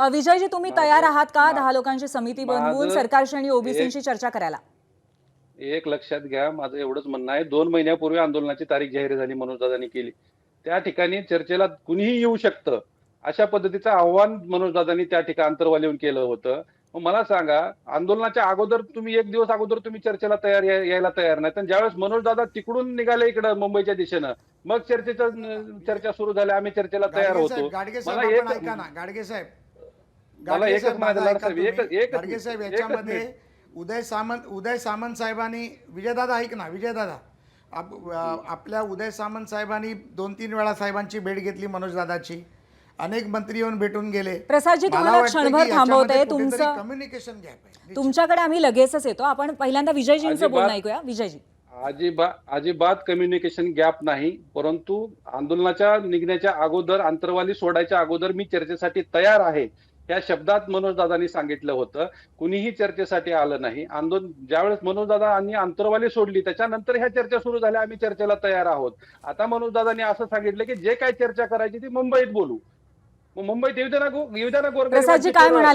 विजयजी, तुम्ही तयार आहात का 10 लोकांची समिती बनवून माझं सरकारशी आणि ओबीसींशी एक चर्चा करायला? एक लक्षात घ्या, माझं एवढंच म्हणणं आहे, 2 महिन्यापूर्वी आंदोलनाची तारीख जाहीर झाली, मनोजदादांनी केली. त्या ठिकाणी चर्चेला कुणीही येऊ शकतं, अशा पद्धतीचं आव्हान मनोजदादांनी त्या ठिकाणी अंतर्वाली येऊन केलं होतं. मग मला सांगा, आंदोलनाच्या अगोदर तुम्ही 1 दिवस अगोदर तुम्ही चर्चेला यायला तयार नाहीत आणि ज्यावेळेस मनोजदादा तिकडून निघाले इकडं मुंबईच्या दिशेनं, मग चर्चा सुरू झाली, आम्ही चर्चेला तयार होतो. गाडगे साहेब, मला आपण एक ऐका ना, गाडगे साहेब, मला गाडगे एकच साहेब, म्हणायचं माझं लाला ऐका साहेब, तुम्ही. एकच गाडगे साहेब, मिनिट. याच्यामध्ये उदय सामंत साहेबांनी, विजयदादा ऐक ना, विजयदादा, आपल्या उदय सामंत साहेबांनी 2-3 वेळा साहेबांची भेट घेतली, मनोजदादाची. अनेक मंत्री येऊन भेटून गेले. प्रसादजी, मला तुम्हाला वाटतं की क्षणभर याच्यामध्ये थांबवते. कुठेतरी कम्युनिकेशन गॅप आहे. तुमच्याकडे आम्ही लगेचच येतो. आपण पहिल्यांदा विजयजींचं बोलणं ऐकूया. विजयजी. अजिबात कम्युनिकेशन गॅप नाही, परंतु आंदोलनाच्या निघण्याच्या अगोदर, अंतर्वाली सोडायच्या अगोदर मी चर्चेसाठी तयार आहे, या शब्दात मनोजदादांनी सांगितलं होतं. कुणीही चर्चेसाठी आलं नाही. ज्यावेळेस मनोजदादांनी अंतर्वाली सोडली, त्याच्यानंतर ह्या चर्चा सुरू झाल्या, आम्ही चर्चेला तयार आहोत. आता मनोजदादांनी असं सांगितलं की जे काय चर्चा करायची ती मुंबईत बोलू. मग मुंबईत येऊ द्या ना, प्रसादजी, काय म्हणाले?